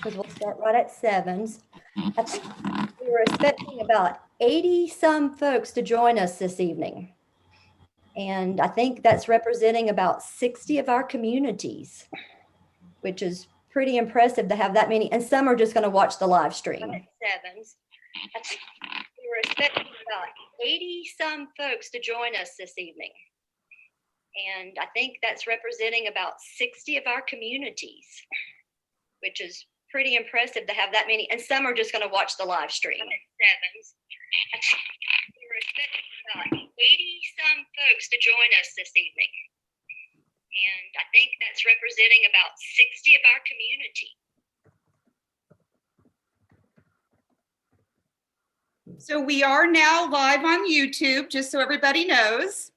because we'll start right at 7s. I think we were expecting about 80 some folks to join us this evening. And I think that's representing about 60 of our communities, which is pretty impressive to have that many. And some are just going to watch the live stream. Sevens. I think we were expecting about 80 some folks to join us this evening. And I think that's representing about 60 of our communities, which is pretty impressive to have that many. And some are just going to watch the live stream. Sevens. I think we were expecting about 80 some folks to join us this evening. And I think that's representing about 60 of our community. So we are now live on YouTube, just so everybody knows.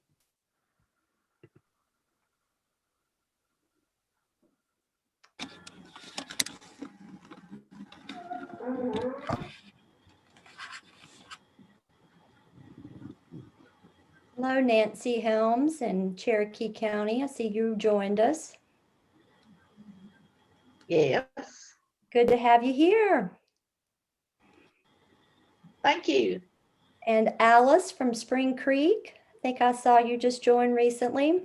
Hello, Nancy Helms in Cherokee County. I see you joined us. Yes. Good to have you here. Thank you. And Alice from Spring Creek. I think I saw you just join recently.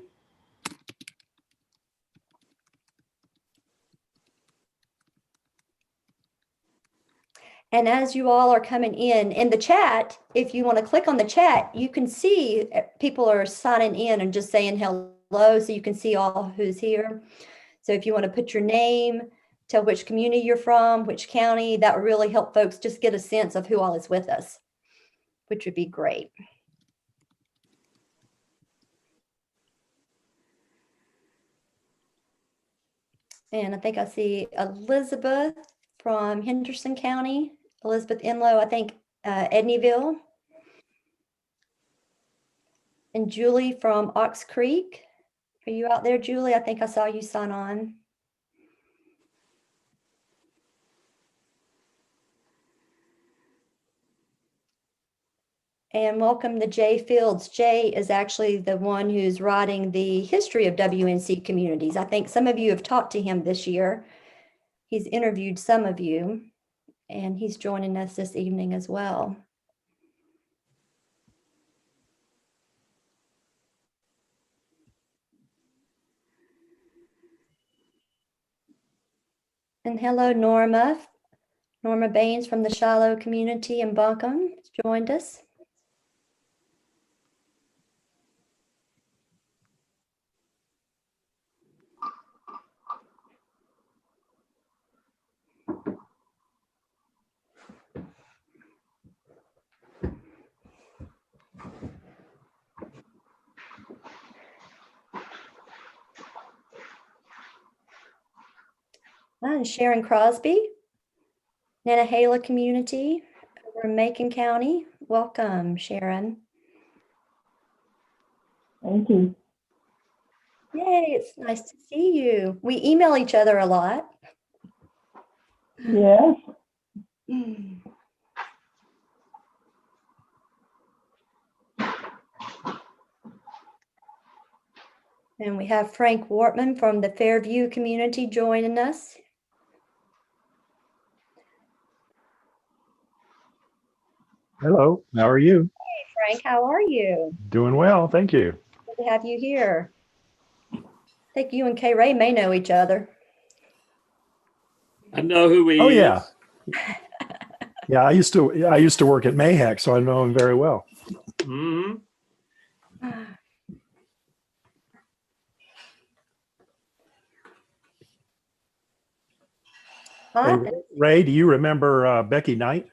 And as you all are coming in the chat, if you want to click on the chat, you can see people are signing in and just saying hello, so you can see all who's here. So if you want to put your name, tell which community you're from, which county, that would really help folks just get a sense of who all is with us, which would be great. And I think I see Elizabeth from Henderson County, Elizabeth Enlow, I think Edneyville. And Julie from Ox Creek. Are you out there, Julie? I think I saw you sign on. And welcome to Jay Fields. Jay is actually the one who's writing the history of WNC communities. I think some of you have talked to him this year. He's interviewed some of you, and he's joining us this evening as well. And hello, Norma. Norma Baines from the Shiloh community in Buncombe joined us. And Sharon Crosby, Nantahala community over in Macon County. Welcome, Sharon. Thank you. Yay, it's nice to see you. We email each other a lot. Yes. And we have Frank Wortman from the Fairview community joining us. Hello, how are you? Hey, Frank, how are you? Doing well, thank you. Good to have you here. I think you and Kay Ray may know each other. I know who he is. Oh yeah. Yeah, I used to work at Mayhack, so I know him very well. Mm-hmm. Hey, Ray, do you remember Becky Knight?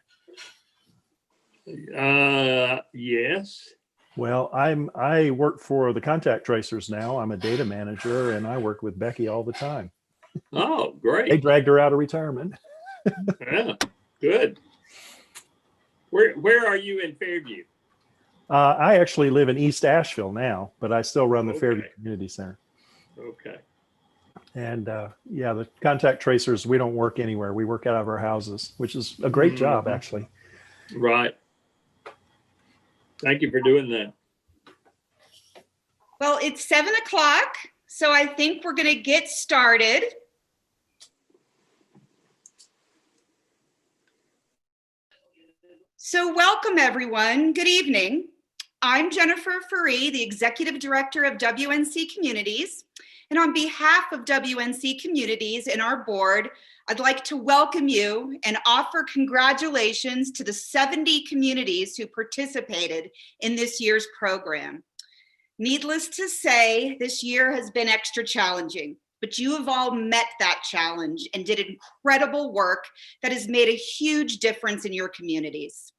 Yes. Well, I work for the contact tracers now. I'm a data manager, and I work with Becky all the time. Oh, They great. dragged her out of retirement. Yeah, good. Where are you in Fairview? I actually live in East Asheville now, but I still run the Fairview Okay. Community Center. Okay. And yeah, the contact tracers, we don't work anywhere. We work out of our houses, which is a great job, actually. Right. Thank you for doing that. Well, it's 7 o'clock, so I think we're going to get started. So welcome everyone. Good evening. I'm Jennifer Faree, the Executive Director of WNC Communities. And on behalf of WNC Communities and our board, I'd like to welcome you and offer congratulations to the 70 communities who participated in this year's program. Needless to say, this year has been extra challenging, but you have all met that challenge and did incredible work that has made a huge difference in your communities.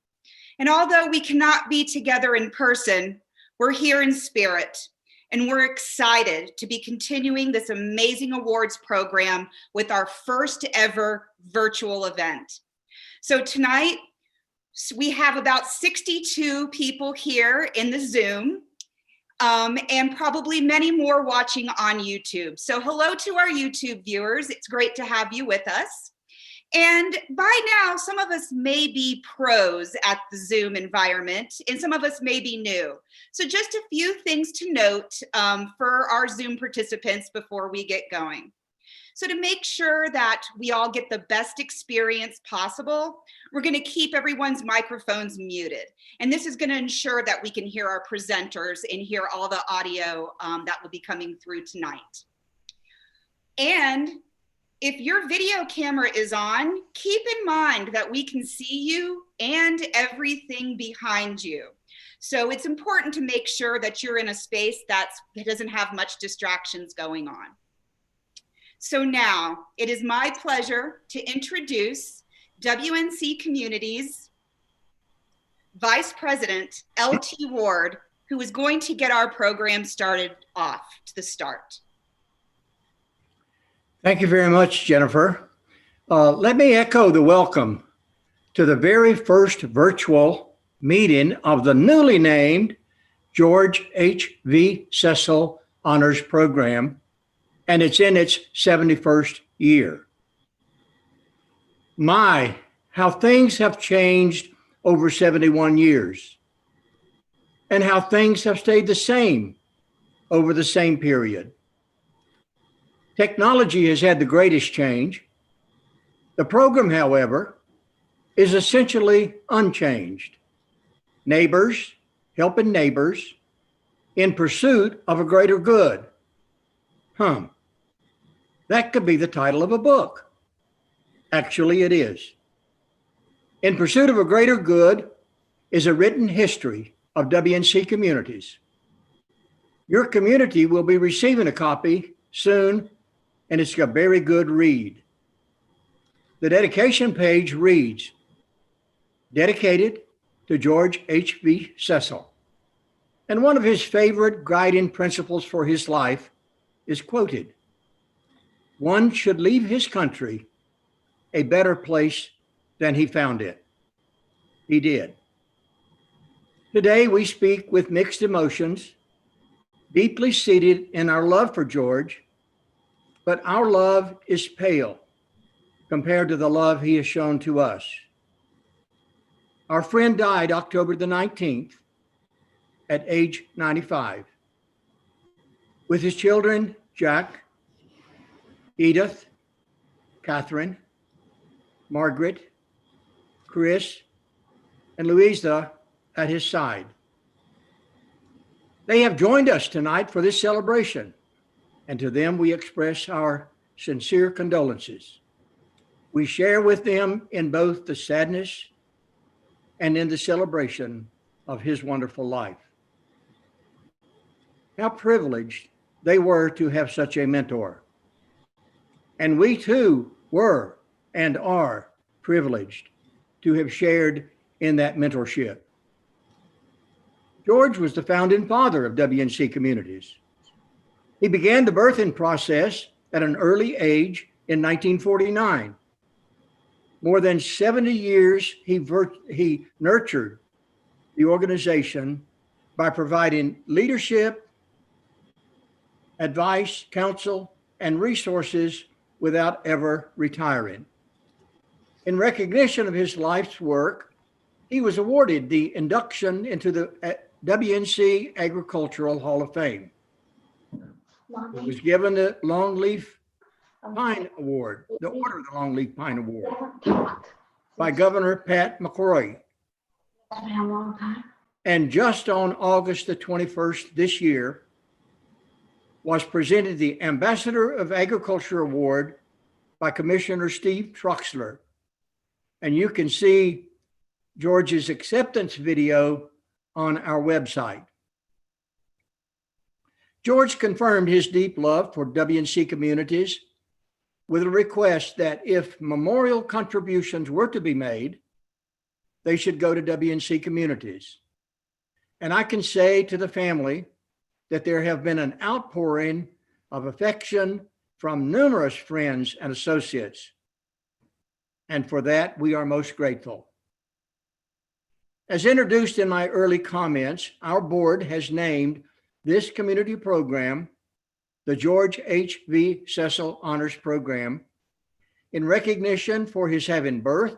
And although we cannot be together in person, we're here in spirit, and we're excited to be continuing this amazing awards program with our first ever virtual event. So tonight, we have about 62 people here in the Zoom, and probably many more watching on YouTube. So hello to our YouTube viewers. It's great to have you with us. And by now, some of us may be pros at the Zoom environment, and some of us may be new. So just a few things to note for our Zoom participants before we get going. So to make sure that we all get the best experience possible, we're going to keep everyone's microphones muted. And this is going to ensure that we can hear our presenters and hear all the audio that will be coming through tonight. And if your video camera is on, keep in mind that we can see you and everything behind you. So it's important to make sure that you're in a space that doesn't have much distractions going on. So now it is my pleasure to introduce WNC Communities Vice President LT Ward, who is going to get our program started off to the start. Thank you very much, Jennifer. Let me echo the welcome to the very first virtual meeting of the newly named George H.V. Cecil Honors Program, and it's in its 71st year. My, how things have changed over 71 years, and how things have stayed the same over the same period. Technology has had the greatest change. The program, however, is essentially unchanged. Neighbors helping neighbors in pursuit of a greater good. That could be the title of a book. Actually, it is. In Pursuit of a Greater Good is a written history of WNC Communities. Your community will be receiving a copy soon, and it's a very good read. The dedication page reads, dedicated to George H.V. Cecil. And one of his favorite guiding principles for his life is quoted, one should leave his country a better place than he found it. He did. Today we speak with mixed emotions, deeply seated in our love for George, but our love is pale compared to the love he has shown to us. Our friend died October the 19th at age 95. With his children, Jack, Edith, Catherine, Margaret, Chris, and Louisa at his side. They have joined us tonight for this celebration, and to them we express our sincere condolences. We share with them in both the sadness and in the celebration of his wonderful life. How privileged they were to have such a mentor. And we too were and are privileged to have shared in that mentorship. George was the founding father of WNC Communities. He began the birthing process at an early age in 1949. More than 70 years, he nurtured the organization by providing leadership, advice, counsel, and resources without ever retiring. In recognition of his life's work, he was awarded the induction into the WNC Agricultural Hall of Fame. He was given the Longleaf Pine Award, the Order of the Longleaf Pine Award, by Governor Pat McCrory And just on August the 21st this year, was presented the Ambassador of Agriculture Award by Commissioner Steve Troxler. And you can see George's acceptance video on our website. George confirmed his deep love for WNC communities with a request that if memorial contributions were to be made, they should go to WNC communities. And I can say to the family that there have been an outpouring of affection from numerous friends and associates. And for that, we are most grateful. As introduced in my early comments, our board has named this community program the George H.V. Cecil Honors Program in recognition for his having birthed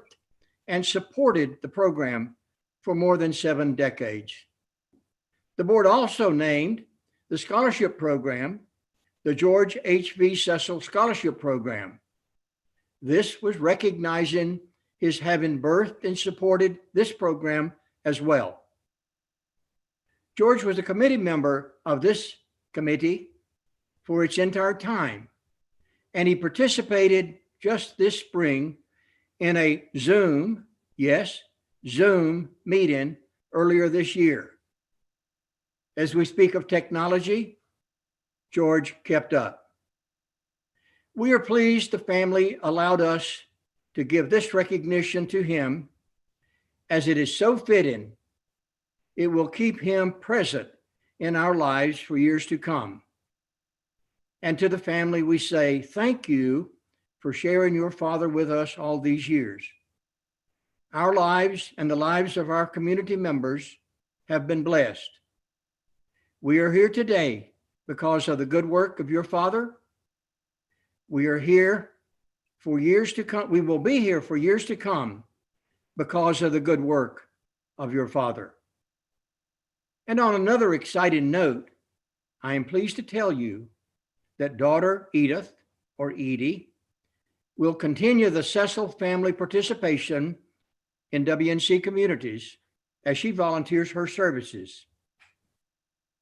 and supported the program for more than 7 decades. The board also named the scholarship program the George H.V. Cecil Scholarship Program. This was recognizing his having birthed and supported this program as well. George was a committee member of this committee for its entire time, and he participated just this spring in a Zoom, yes, Zoom meeting earlier this year. As we speak of technology, George kept up. We are pleased the family allowed us to give this recognition to him, as it is so fitting. It will keep him present in our lives for years to come. And to the family, we say thank you for sharing your father with us all these years. Our lives and the lives of our community members have been blessed. We are here today because of the good work of your father. We are here for years to come. We will be here for years to come because of the good work of your father. And on another exciting note, I am pleased to tell you that daughter Edith, or Edie, will continue the Cecil family participation in WNC communities as she volunteers her services.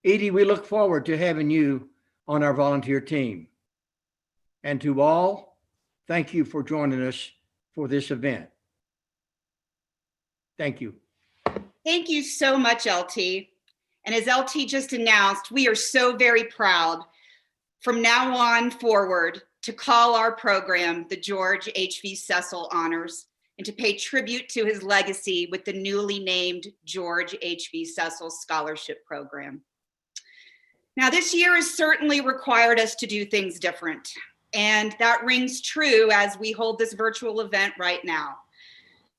Edie, we look forward to having you on our volunteer team. And to all, thank you for joining us for this event. Thank you. Thank you so much, LT. And as LT just announced, we are so very proud from now on forward to call our program the George H.V. Cecil Honors and to pay tribute to his legacy with the newly named George H.V. Cecil Scholarship Program. Now, this year has certainly required us to do things different, and that rings true as we hold this virtual event right now.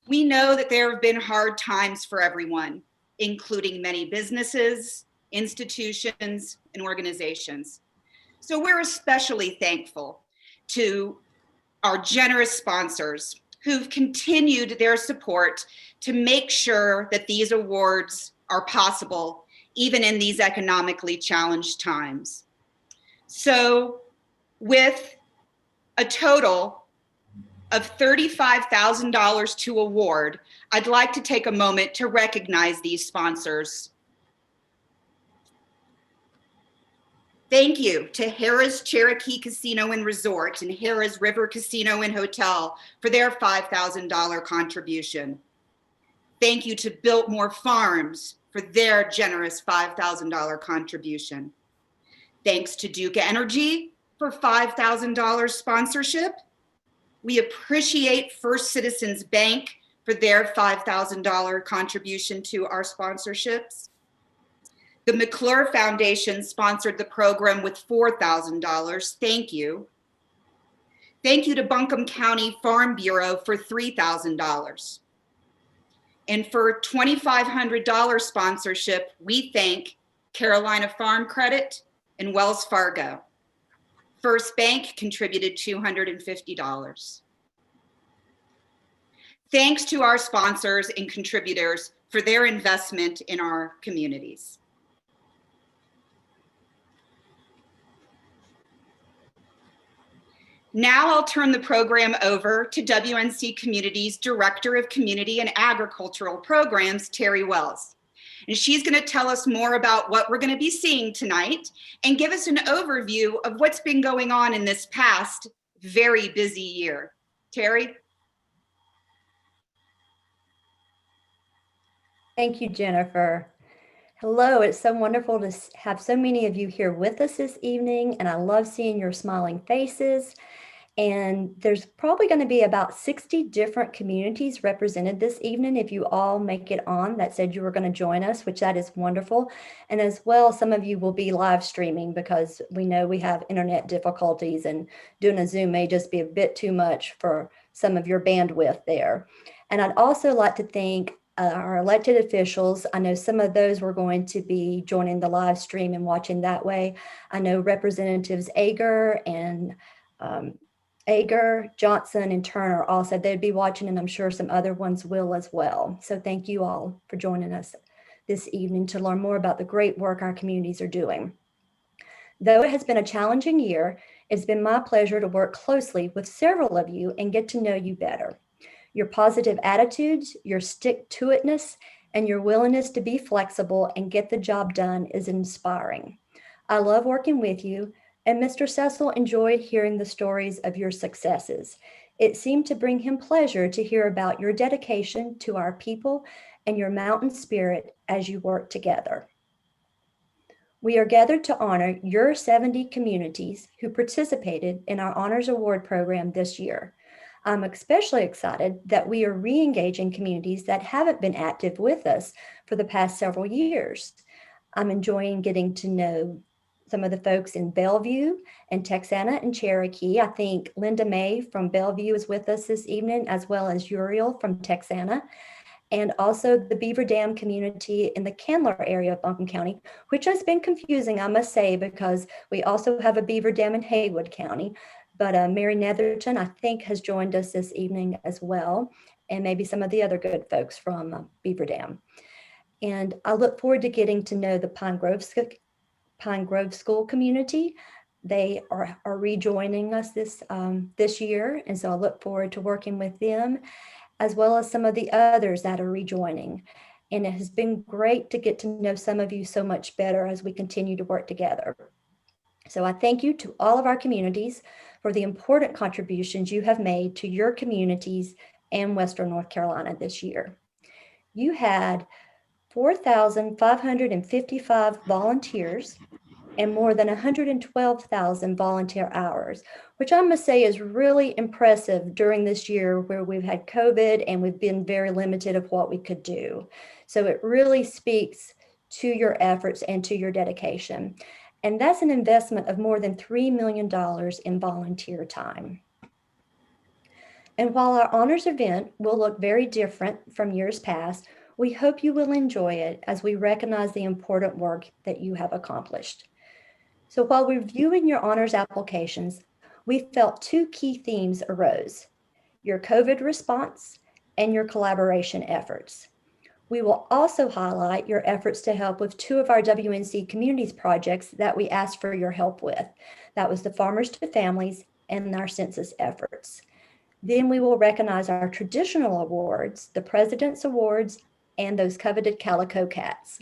We know that there have been hard times for everyone, including many businesses, institutions, and organizations. So we're especially thankful to our generous sponsors who've continued their support to make sure that these awards are possible, even in these economically challenged times. So with a total of $35,000 to award, I'd like to take a moment to recognize these sponsors. Thank you to Harrah's Cherokee Casino and Resort and Harrah's River Casino and Hotel for their $5,000 contribution. Thank you to Biltmore Farms for their generous $5,000 contribution. Thanks to Duke Energy for $5,000 sponsorship. We appreciate First Citizens Bank for their $5,000 contribution to our sponsorships. The McClure Foundation sponsored the program with $4,000. Thank you. Thank you to Buncombe County Farm Bureau for $3,000. And for $2,500 sponsorship, we thank Carolina Farm Credit and Wells Fargo. First Bank contributed $250. Thanks to our sponsors and contributors for their investment in our communities. Now I'll turn the program over to WNC Community's Director of Community and Agricultural Programs, Terry Wells. And she's going to tell us more about what we're going to be seeing tonight and give us an overview of what's been going on in this past very busy year. Terry? Thank you, Jennifer. Hello, it's so wonderful to have so many of you here with us this evening, and I love seeing your smiling faces. And there's probably going to be about 60 different communities represented this evening if you all make it on that said you were going to join us, which that is wonderful. And as well, some of you will be live streaming because we know we have internet difficulties and doing a Zoom may just be a bit too much for some of your bandwidth there. And I'd also like to thank our elected officials. I know some of those were going to be joining the live stream and watching that way. I know Representatives Ager and Johnson, and Turner also, they'd be watching, and I'm sure some other ones will as well. So thank you all for joining us this evening to learn more about the great work our communities are doing. Though it has been a challenging year, it's been my pleasure to work closely with several of you and get to know you better. Your positive attitudes, your stick-to-itness, and your willingness to be flexible and get the job done is inspiring. I love working with you, and Mr. Cecil enjoyed hearing the stories of your successes. It seemed to bring him pleasure to hear about your dedication to our people and your mountain spirit as you work together. We are gathered to honor your 70 communities who participated in our Honors Award program this year. I'm especially excited that we are re-engaging communities that haven't been active with us for the past several years. I'm enjoying getting to know some of the folks in Bellevue and Texana and Cherokee. I think Linda May from Bellevue is with us this evening, as well as Uriel from Texana, and also the Beaver Dam community in the Candler area of Buncombe County, which has been confusing, I must say, because we also have a Beaver Dam in Haywood County. But Mary Netherton, I think, has joined us this evening as well, and maybe some of the other good folks from Beaver Dam. And I look forward to getting to know the Pine Grove School community. They are rejoining us this year, and so I look forward to working with them, as well as some of the others that are rejoining. And it has been great to get to know some of you so much better as we continue to work together. So I thank you to all of our communities for the important contributions you have made to your communities and Western North Carolina this year. You had 4,555 volunteers and more than 112,000 volunteer hours, which I must say is really impressive during this year where we've had COVID and we've been very limited of what we could do. So it really speaks to your efforts and to your dedication. And that's an investment of more than $3 million in volunteer time. And while our honors event will look very different from years past, we hope you will enjoy it as we recognize the important work that you have accomplished. So while reviewing your honors applications, we felt two key themes arose: your COVID response and your collaboration efforts. We will also highlight your efforts to help with two of our WNC Communities projects that we asked for your help with. That was the Farmers to Families and our census efforts. Then we will recognize our traditional awards, the President's Awards, and those coveted Calico Cats.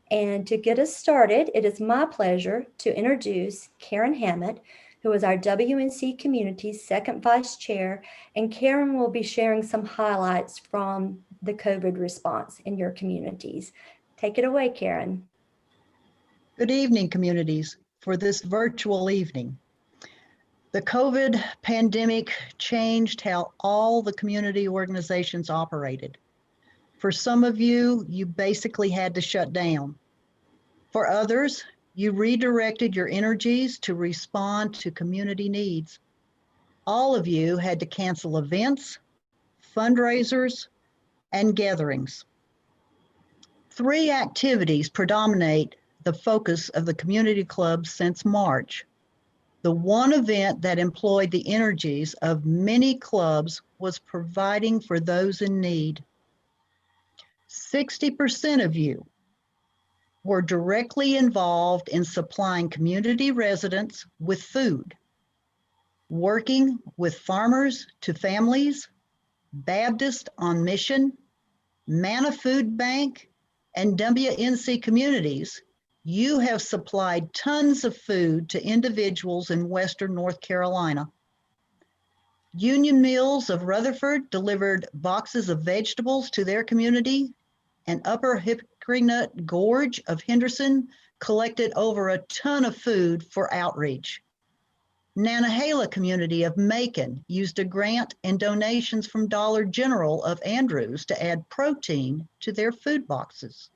And to get us started, it is my pleasure to introduce Karen Hammett, who is our WNC Community's second vice chair, and Karen will be sharing some highlights from the COVID response in your communities. Take it away, Karen. Good evening, communities, for this virtual evening. The COVID pandemic changed how all the community organizations operated. For some of you, you basically had to shut down. For others, you redirected your energies to respond to community needs. All of you had to cancel events, fundraisers, and gatherings. Three activities predominate the focus of the community clubs since March. The one event that employed the energies of many clubs was providing for those in need. 60% of you were directly involved in supplying community residents with food. Working with Farmers to Families, Baptist on Mission, Manna Food Bank, and WNC Communities, you have supplied tons of food to individuals in Western North Carolina. Union Mills of Rutherford delivered boxes of vegetables to their community, and Upper Hickory Nut Gorge of Henderson collected over a ton of food for outreach. Nantahala community of Macon used a grant and donations from Dollar General of Andrews to add protein to their food boxes.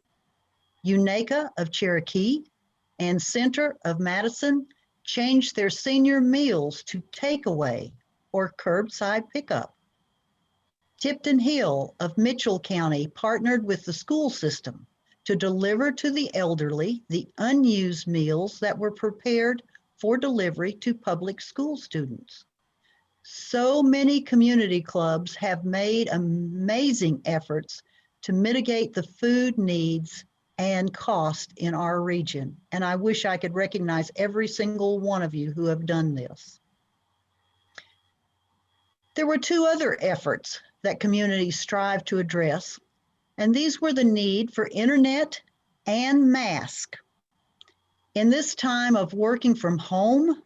Unaka of Cherokee and Center of Madison changed their senior meals to takeaway or curbside pickup. Tipton Hill of Mitchell County partnered with the school system to deliver to the elderly the unused meals that were prepared for delivery to public school students. So many community clubs have made amazing efforts to mitigate the food needs and cost in our region. And I wish I could recognize every single one of you who have done this. There were two other efforts that communities strive to address, and these were the need for internet and masks. In this time of working from home,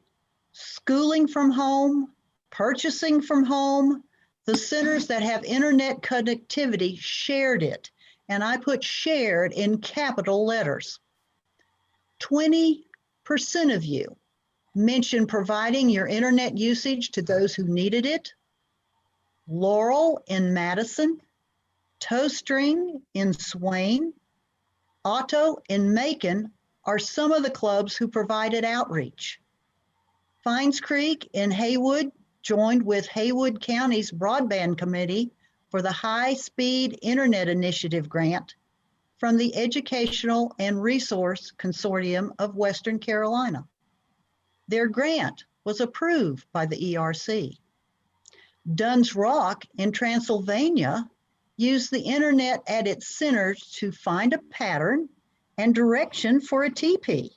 schooling from home, purchasing from home, the centers that have internet connectivity shared it, and I put shared in capital letters. 20% of you mentioned providing your internet usage to those who needed it. Laurel in Madison, Towstring in Swain, Otto in Macon are some of the clubs who provided outreach. Fines Creek in Haywood joined with Haywood County's Broadband Committee for the High Speed Internet Initiative grant from the Educational and Resource Consortium of Western Carolina. Their grant was approved by the ERC. Dunn's Rock in Transylvania used the internet at its centers to find a pattern and direction for a teepee.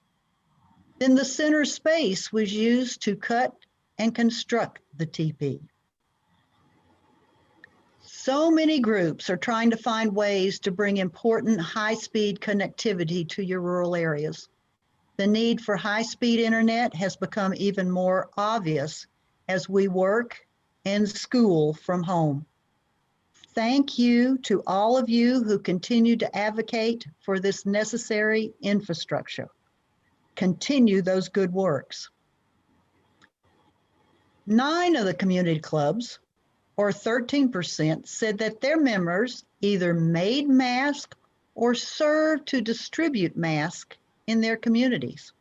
Then the center space was used to cut and construct the teepee. So many groups are trying to find ways to bring important high-speed connectivity to your rural areas. The need for high-speed internet has become even more obvious as we work and school from home. Thank you to all of you who continue to advocate for this necessary infrastructure. Continue those good works. 9 of the community clubs, or 13%, said that their members either made masks or served to distribute masks in their communities.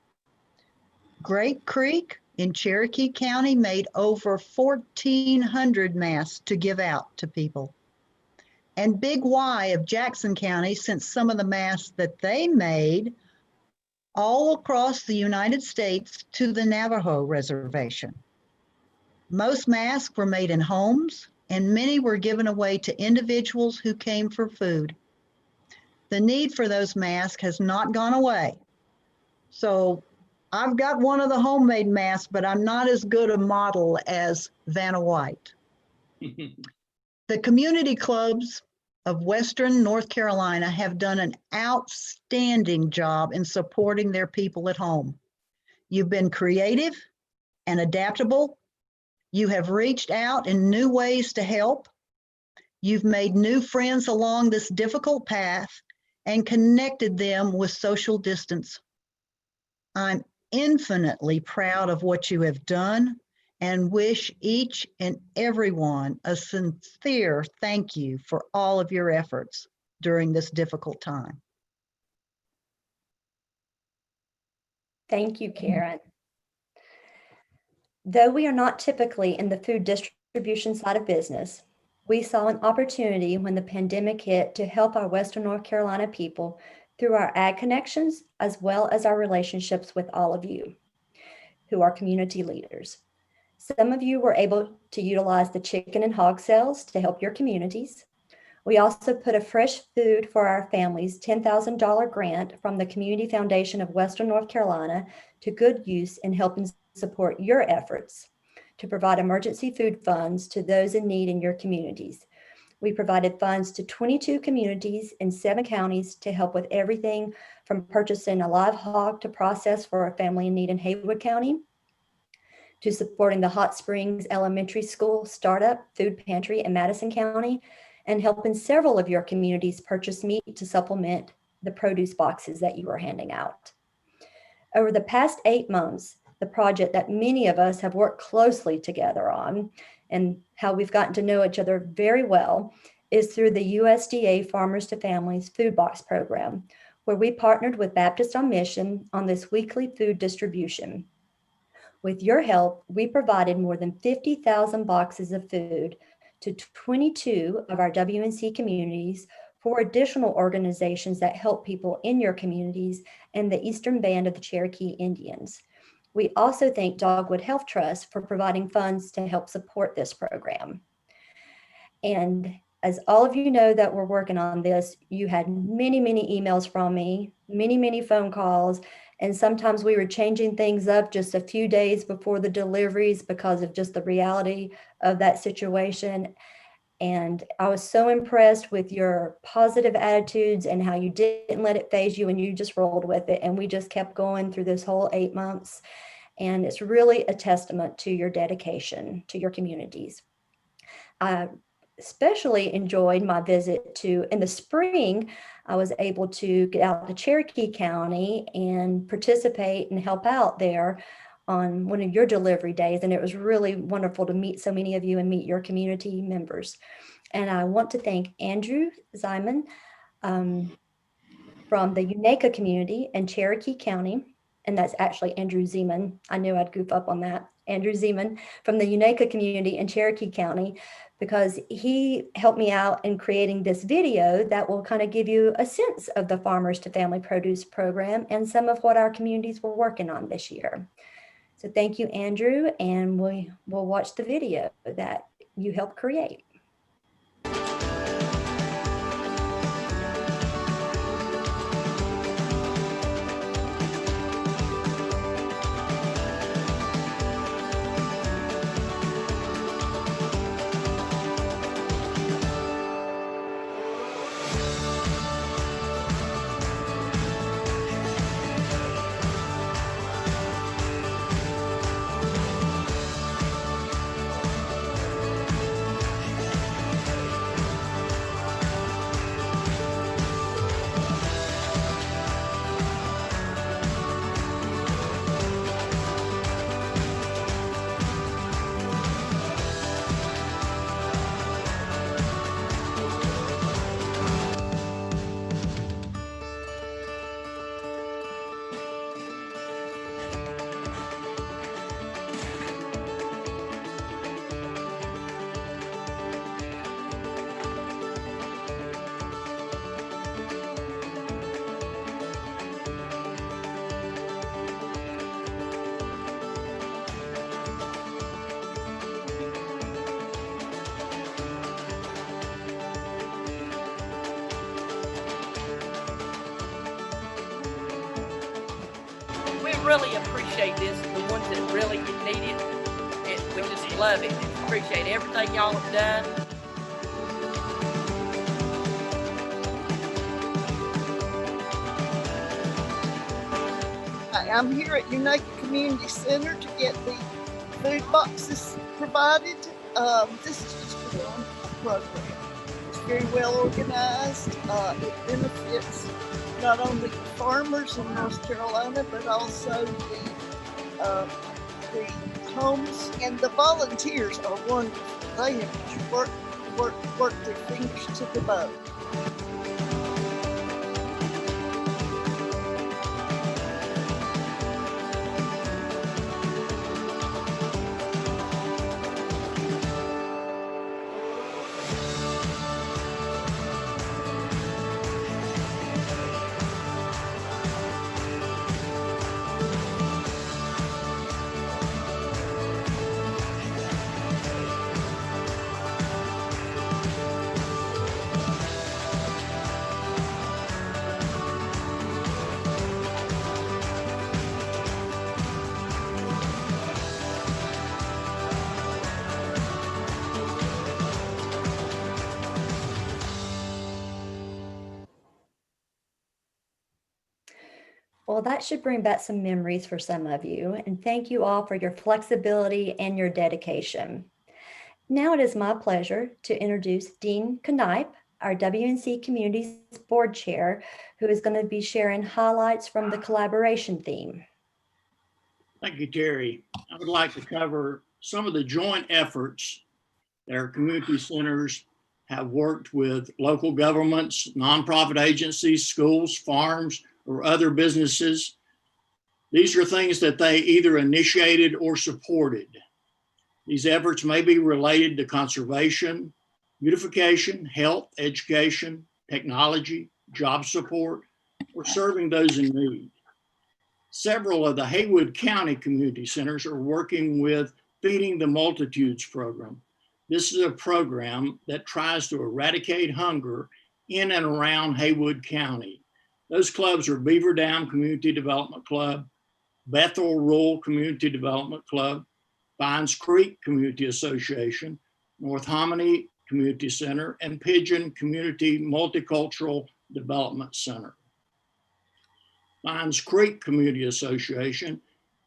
Great Creek in Cherokee County made over 1,400 masks to give out to people. And Big Y of Jackson County sent some of the masks that they made all across the United States to the Navajo Reservation. Most masks were made in homes, and many were given away to individuals who came for food. The need for those masks has not gone away. So I've got one of the homemade masks, but I'm not as good a model as Vanna White. The community clubs of Western North Carolina have done an outstanding job in supporting their people at home. You've been creative and adaptable. You have reached out in new ways to help. You've made new friends along this difficult path and connected them with social distance. I'm infinitely proud of what you have done and wish each and everyone a sincere thank you for all of your efforts during this difficult time. Thank you, Karen. Though we are not typically in the food distribution side of business, we saw an opportunity when the pandemic hit to help our Western North Carolina people through our ag connections, as well as our relationships with all of you who are community leaders. Some of you were able to utilize the chicken and hog sales to help your communities. We also put a Fresh Food for Our Families $10,000 grant from the Community Foundation of Western North Carolina to good use in helping support your efforts to provide emergency food funds to those in need in your communities. We provided funds to 22 communities in 7 counties to help with everything from purchasing a live hog to process for a family in need in Haywood County, to supporting the Hot Springs Elementary School startup food pantry in Madison County, and helping several of your communities purchase meat to supplement the produce boxes that you were handing out. Over the past 8 months, the project that many of us have worked closely together on and how we've gotten to know each other very well is through the USDA Farmers to Families Food Box Program, where we partnered with Baptist on Mission on this weekly food distribution. With your help, we provided more than 50,000 boxes of food to 22 of our WNC communities for additional organizations that help people in your communities and the Eastern Band of the Cherokee Indians. We also thank Dogwood Health Trust for providing funds to help support this program. And as all of you know that we're working on this, you had many, many emails from me, many phone calls, and sometimes we were changing things up just a few days before the deliveries because of just the reality of that situation. And I was so impressed with your positive attitudes and how you didn't let it phase you and you just rolled with it. And we just kept going through this whole 8 months. And it's really a testament to your dedication to your communities. I especially enjoyed my visit to, in the spring, I was able to get out to Cherokee County and participate and help out there on one of your delivery days. And it was really wonderful to meet so many of you and meet your community members. And I want to thank Andrew Ziman from the Unaka community in Cherokee County. And that's actually Andrew Zeman. I knew I'd goof up on that. Andrew Zeman from the Unaka community in Cherokee County, because he helped me out in creating this video that will kind of give you a sense of the Farmers to Family Produce program and some of what our communities were working on this year. So thank you, Andrew, and we will watch the video that you helped create. We really appreciate this, the ones that really need it. We just love it. Appreciate everything y'all have done. Hi, I'm here at Unaka Community Center to get the food boxes provided. This is just one program. It's very well organized. It benefits not only the farmers in North Carolina, but also the homes, and the volunteers are wonderful. They have worked their fingers to the bone. Well, that should bring back some memories for some of you, and thank you all for your flexibility and your dedication. Now it is my pleasure to introduce Dean Knipe, our WNC Communities Board Chair, who is going to be sharing highlights from the collaboration theme. Thank you, Terry. I would like to cover some of the joint efforts that our community centers have worked with local governments, nonprofit agencies, schools, farms, or other businesses. These are things that they either initiated or supported. These efforts may be related to conservation, beautification, health, education, technology, job support, or serving those in need. Several of the Haywood County community centers are working with Feeding the Multitudes program. This is a program that tries to eradicate hunger in and around Haywood County. Those clubs are Beaver Dam Community Development Club, Bethel Rural Community Development Club, Vines Creek Community Association, North Hominy Community Center, and Pigeon Community Multicultural Development Center. Vines Creek Community Association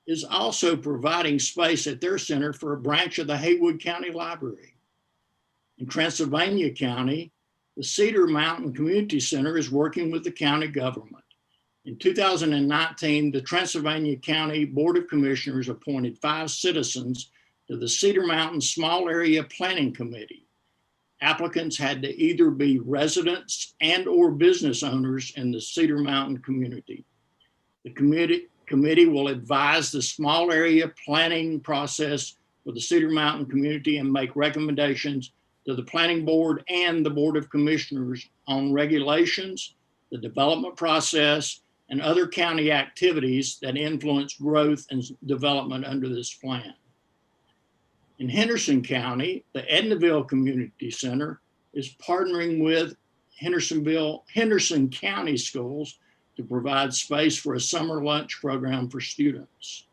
is also providing space at their center for a branch of the Haywood County Library. In Transylvania County, the Cedar Mountain Community Center is working with the county government. In 2019, the Transylvania County Board of Commissioners appointed 5 citizens to the Cedar Mountain Small Area Planning Committee. Applicants had to either be residents and or business owners in the Cedar Mountain community. The committee will advise the small area planning process for the Cedar Mountain community and make recommendations to the Planning Board and the Board of Commissioners on regulations, the development process, and other county activities that influence growth and development under this plan. In Henderson County, the Ednaville Community Center is partnering with Henderson County Schools to provide space for a summer lunch program for students.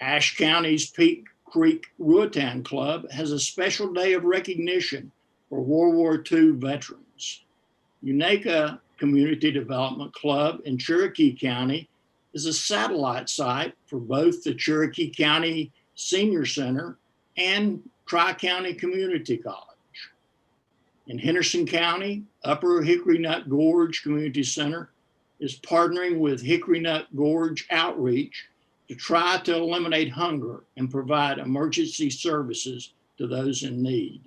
Ashe County's Peak Creek Ruatan Club has a special day of recognition for World War II veterans. Unaka Community Development Club in Cherokee County is a satellite site for both the Cherokee County Senior Center and Tri-County Community College. In Henderson County, Upper Hickory Nut Gorge Community Center is partnering with Hickory Nut Gorge Outreach to try to eliminate hunger and provide emergency services to those in need.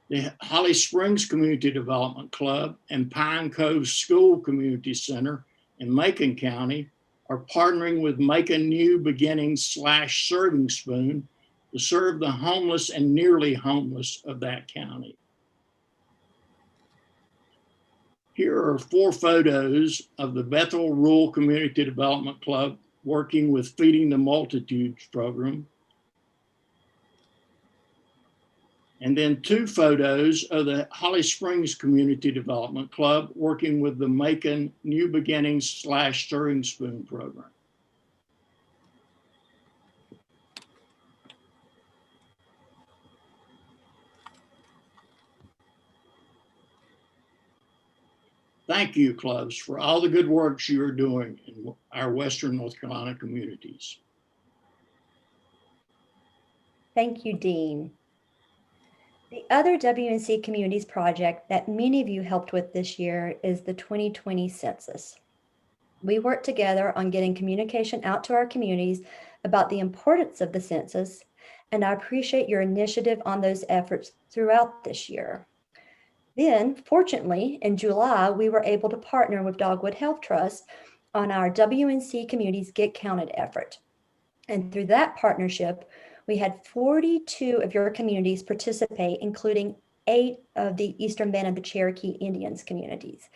The Holly Springs Community Development Club and Pine Cove School Community Center in Macon County are partnering with Macon New Beginnings /Serving Spoon to serve the homeless and nearly homeless of that county. Here are 4 photos of the Bethel Rural Community Development Club working with Feeding the Multitudes program. And then 2 photos of the Holly Springs Community Development Club working with the Macon New Beginnings /Stirring Spoon program. Thank you, clubs, for all the good works you are doing in our Western North Carolina communities. Thank you, Dean. The other WNC Communities project that many of you helped with this year is the 2020 census. We worked together on getting communication out to our communities about the importance of the census, and I appreciate your initiative on those efforts throughout this year. Then, fortunately, in July, we were able to partner with Dogwood Health Trust on our WNC Communities Get Counted effort. And through that partnership, we had 42 of your communities participate, including 8 of the Eastern Band of the Cherokee Indians communities.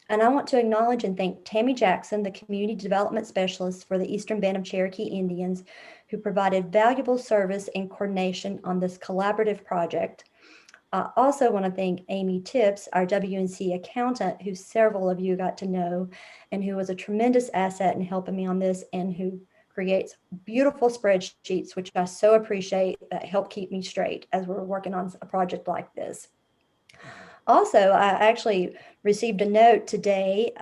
And I want to acknowledge and thank Tammy Jackson, the Community Development Specialist for the Eastern Band of Cherokee Indians, who provided valuable service and coordination on this collaborative project. I also want to thank Amy Tips, our WNC accountant, who several of you got to know, and who was a tremendous asset in helping me on this, and who creates beautiful spreadsheets, which I so appreciate, that help keep me straight as we're working on a project like this. Also, I actually received a note today,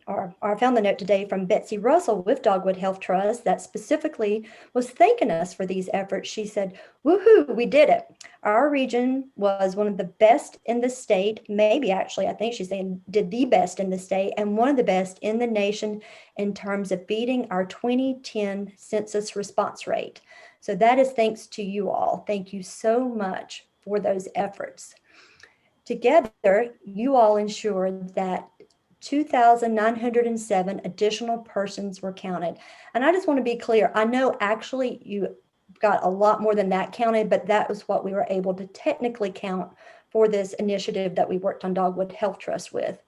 or I found the note today from Betsy Russell with Dogwood Health Trust that specifically was thanking us for these efforts. She said, "Woohoo, we did it. Our region was one of the best in the state, maybe actually, I think she's saying did the best in the state, and one of the best in the nation in terms of beating our 2010 census response rate." So that is thanks to you all. Thank you so much for those efforts. Together, you all ensured that 2,907 additional persons were counted. And I just want to be clear, I know actually you got a lot more than that counted, but that was what we were able to technically count for this initiative that we worked on Dogwood Health Trust with.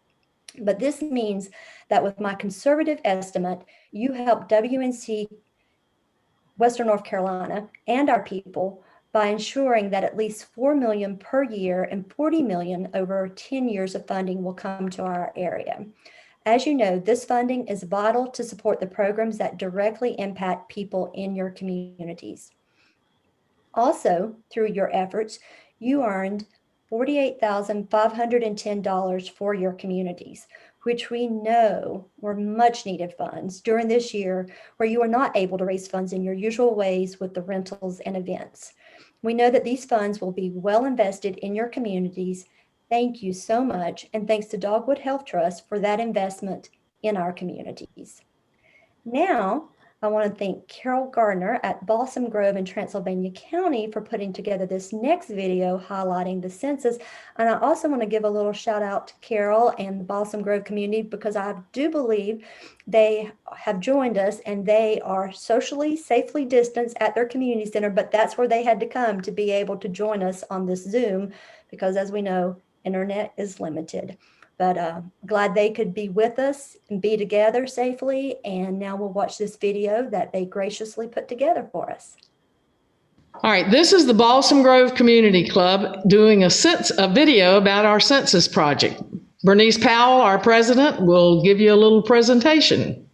But this means that with my conservative estimate, you helped WNC Western North Carolina and our people by ensuring that at least $4 million per year and $40 million over 10 years of funding will come to our area. As you know, this funding is vital to support the programs that directly impact people in your communities. Also, through your efforts, you earned $48,510 for your communities, which we know were much needed funds during this year where you are not able to raise funds in your usual ways with the rentals and events. We know that these funds will be well invested in your communities. Thank you so much, and thanks to Dogwood Health Trust for that investment in our communities. Now, I want to thank Carol Gardner at Balsam Grove in Transylvania County for putting together this next video highlighting the census. And I also want to give a little shout out to Carol and the Balsam Grove community because I do believe they have joined us and they are socially, safely distanced at their community center, but that's where they had to come to be able to join us on this Zoom because as we know, internet is limited. But glad they could be with us and be together safely. And now we'll watch this video that they graciously put together for us. All right, this is the Balsam Grove Community Club doing a video about our census project. Bernice Powell, our president, will give you a little presentation.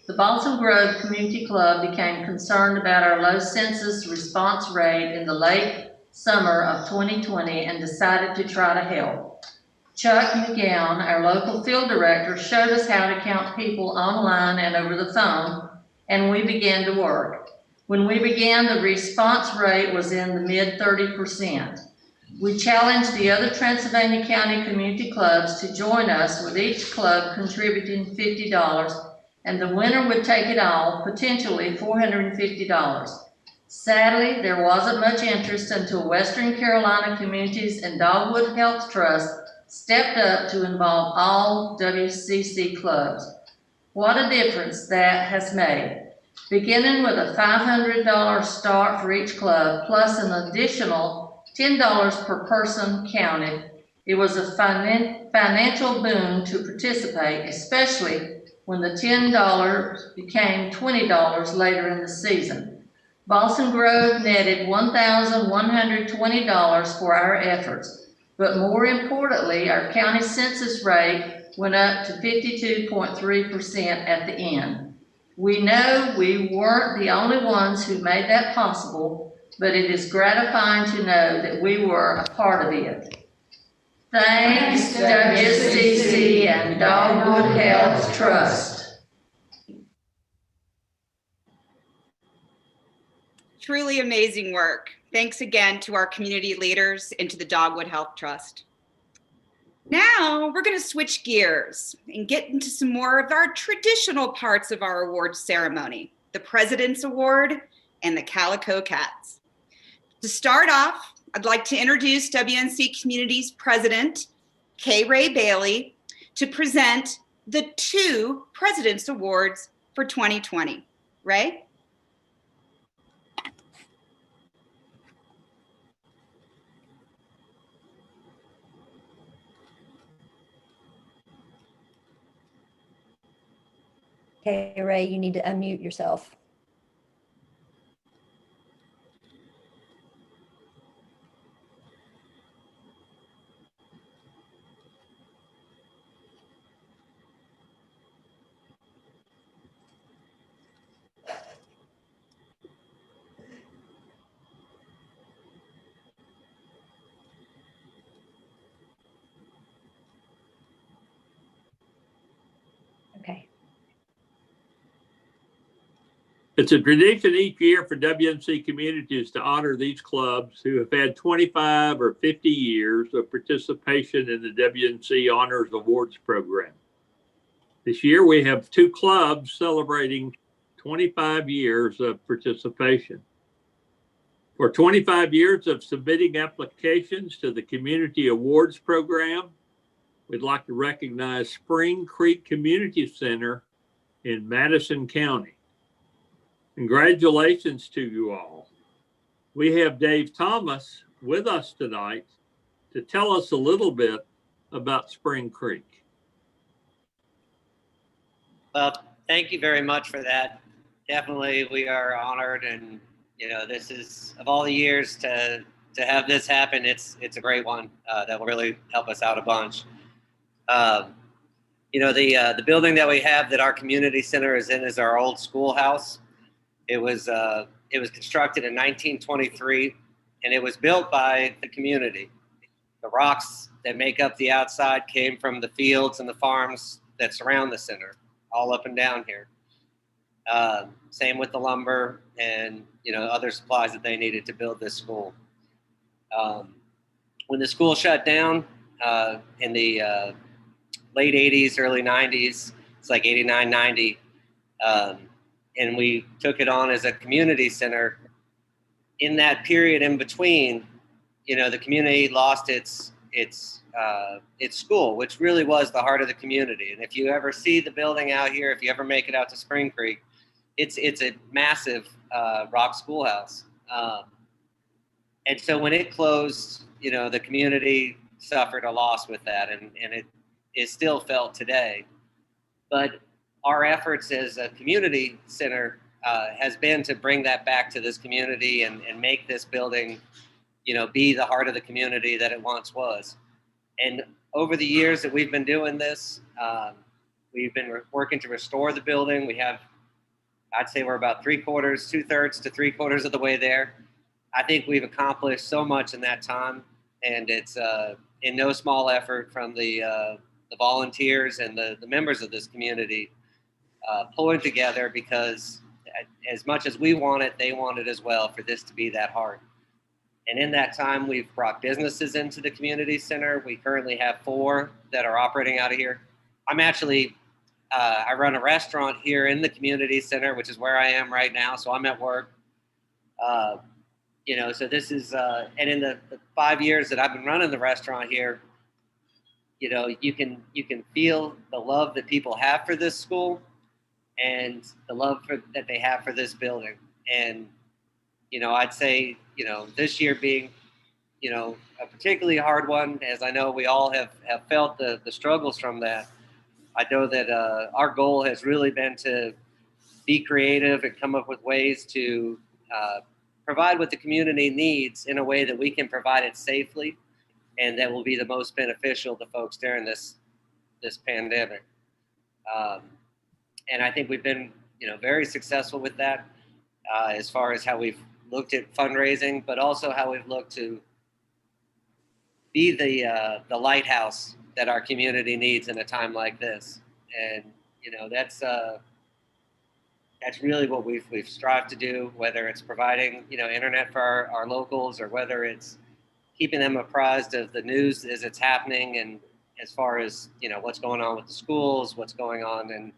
The Balsam Grove Community Club became concerned about our low census response rate in the late summer of 2020 and decided to try to help. Chuck McGowan, our local field director, showed us how to count people online and over the phone, and we began to work. When we began, the response rate was in the mid 30%. We challenged the other Transylvania County community clubs to join us, with each club contributing $50, and the winner would take it all, potentially $450. Sadly, there wasn't much interest until Western Carolina Communities and Dogwood Health Trust stepped up to involve all WCC clubs. What a difference that has made. Beginning with a $500 start for each club, plus an additional $10 per person counted, it was a financial boon to participate, especially when the $10 became $20 later in the season. Balsam Grove netted $1,120 for our efforts. But more importantly, our county census rate went up to 52.3% at the end. We know we weren't the only ones who made that possible, but it is gratifying to know that we were a part of it. Thanks, WCC and Dogwood Health Trust. Truly amazing work. Thanks again to our community leaders and to the Dogwood Health Trust. Now we're going to switch gears and get into some more of our traditional parts of our awards ceremony, the President's Award and the Calico Cats. To start off, I'd like to introduce WNC Communities President, Kay Ray Bailey, to present the 2 President's Awards for 2020. Ray? Okay, Ray, you need to unmute yourself. It's a tradition each year for WNC communities to honor these clubs who have had 25 or 50 years of participation in the WNC Honors Awards program. This year, we have 2 clubs celebrating 25 years of participation. For 25 years of submitting applications to the Community Awards program, we'd like to recognize Spring Creek Community Center in Madison County. Congratulations to you all. We have Dave Thomas with us tonight to tell us a little bit about Spring Creek. Well, thank you very much for that. Definitely, we are honored, and this is, of all the years to have this happen, it's a great one that will really help us out a bunch. The building that we have that our community center is in is our old schoolhouse. It was constructed in 1923, and it was built by the community. The rocks that make up the outside came from the fields and the farms that surround the center, all up and down here. Same with the lumber and other supplies that they needed to build this school. When the school shut down in the late 80s, early 90s, it's like 89, 90, and we took it on as a community center. In that period in between, the community lost its school, which really was the heart of the community. And if you ever see the building out here, if you ever make it out to Spring Creek, it's a massive rock schoolhouse. And so when it closed, the community suffered a loss with that, and it is still felt today. But our efforts as a community center has been to bring that back to this community and make this building, be the heart of the community that it once was. And over the years that we've been doing this, we've been working to restore the building. We have, I'd say we're about 2/3 to 3/4 of the way there. I think we've accomplished so much in that time, and it's in no small effort from the volunteers and the members of this community pulling together, because as much as we want it, they want it as well, for this to be that heart. And in that time, we've brought businesses into the community center. We currently have 4 that are operating out of here. I'm actually, I run a restaurant here in the community center, which is where I am right now. So I'm at work. So this is, and in the 5 years that I've been running the restaurant here, you can feel the love that people have for this school and the love that they have for this building. And, I'd say, this year being, a particularly hard one, as I know we all have felt the struggles from that. I know that our goal has really been to be creative and come up with ways to provide what the community needs in a way that we can provide it safely and that will be the most beneficial to folks during this pandemic. And I think we've been, very successful with that as far as how we've looked at fundraising, but also how we've looked to be the lighthouse that our community needs in a time like this. And that's really what we've strived to do, whether it's providing internet for our locals, or whether it's keeping them apprised of the news as it's happening, and as far as what's going on with the schools, what's going on in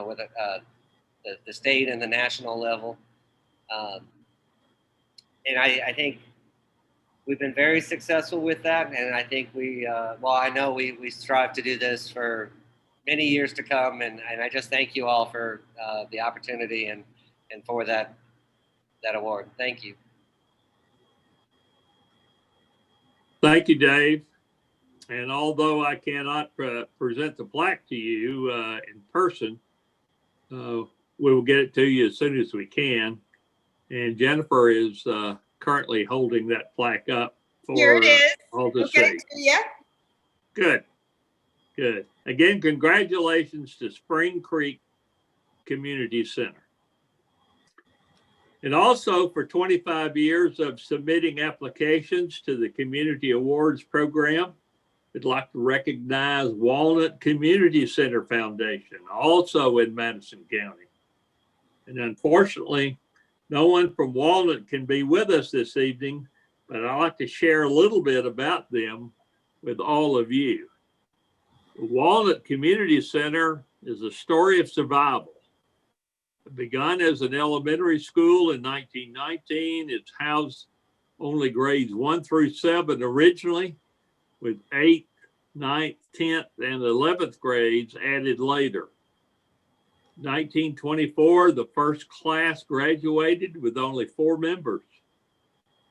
with the state and the national level. And I think we've been very successful with that, and I think I know we strive to do this for many years to come, and I just thank you all for the opportunity and for that award. Thank you. Thank you, Dave. And although I cannot present the plaque to you in person, we will get it to you as soon as we can. And Jennifer is currently holding that plaque up for Here it is. all to We'll get see. it to you. Good. Good. Again, congratulations to Spring Creek Community Center. And also for 25 years of submitting applications to the Community Awards program, I'd like to recognize Walnut Community Center Foundation, also in Madison County. And unfortunately, no one from Walnut can be with us this evening, but I'd like to share a little bit about them with all of you. The Walnut Community Center is a story of survival. It began as an elementary school in 1919. It's housed only grades 1 through 7 originally, with 8th, 9th, 10th, and 11th grades added later. 1924, the first class graduated with only 4 members.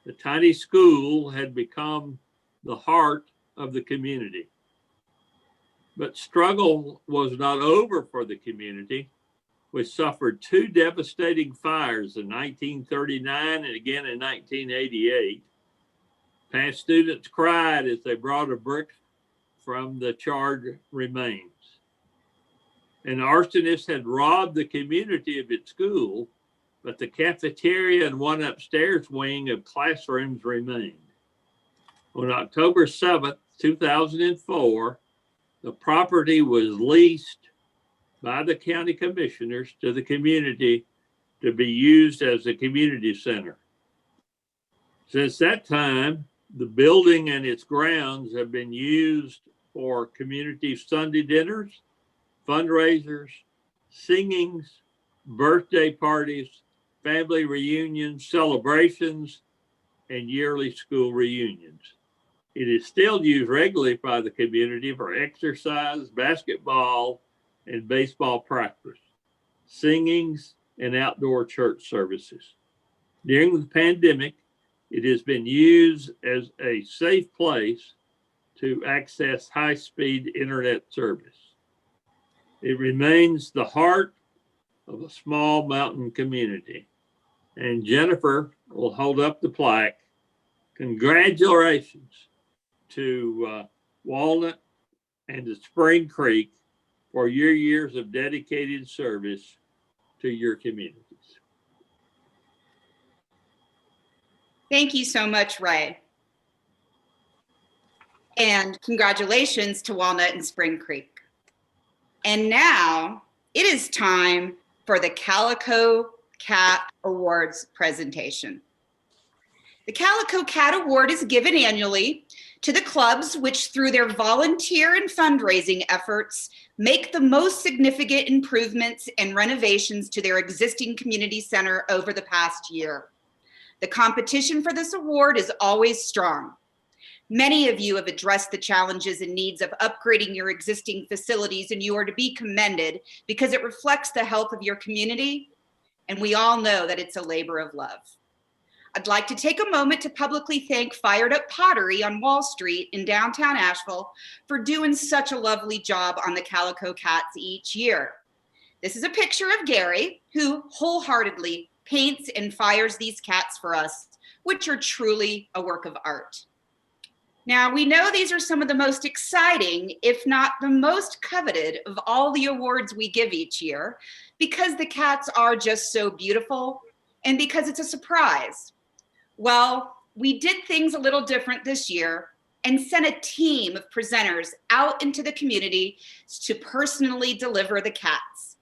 The tiny school had become the heart of the community. But struggle was not over for the community, which suffered 2 devastating fires in 1939 and again in 1988. Past students cried as they brought a brick from the charred remains. An arsonist had robbed the community of its school, but the cafeteria and one upstairs wing of classrooms remained. On October 7th, 2004, the property was leased by the county commissioners to the community to be used as a community center. Since that time, the building and its grounds have been used for community Sunday dinners, fundraisers, singings, birthday parties, family reunions, celebrations, and yearly school reunions. It is still used regularly by the community for exercise, basketball, and baseball practice, singings, and outdoor church services. During the pandemic, it has been used as a safe place to access high-speed internet service. It remains the heart of a small mountain community. And Jennifer will hold up the plaque. Congratulations to Walnut and to Spring Creek for your years of dedicated service to your communities. Thank you so much, Ray. And congratulations to Walnut and Spring Creek. And now it is time for the Calico Cat Awards presentation. The Calico Cat Award is given annually to the clubs which, through their volunteer and fundraising efforts, make the most significant improvements and renovations to their existing community center over the past year. The competition for this award is always strong. Many of you have addressed the challenges and needs of upgrading your existing facilities, and you are to be commended because it reflects the health of your community, and we all know that it's a labor of love. I'd like to take a moment to publicly thank Fired Up Pottery on Wall Street in downtown Asheville for doing such a lovely job on the Calico Cats each year. This is a picture of Gary, who wholeheartedly paints and fires these cats for us, which are truly a work of art. Now, we know these are some of the most exciting, if not the most coveted, of all the awards we give each year, because the cats are just so beautiful and because it's a surprise. Well, we did things a little different this year and sent a team of presenters out into the community to personally deliver the cats.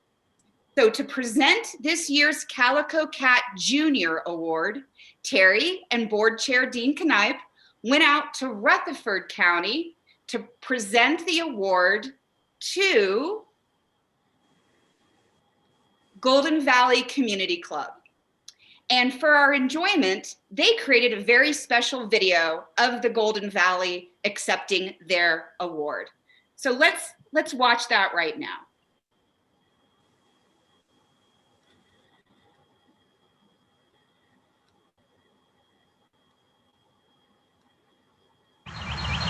So to present this year's Calico Cat Junior Award, Terry and Board Chair Dean Knipe went out to Rutherford County to present the award to Golden Valley Community Club. And for our enjoyment, they created a very special video of the Golden Valley accepting their award. So let's watch that right now.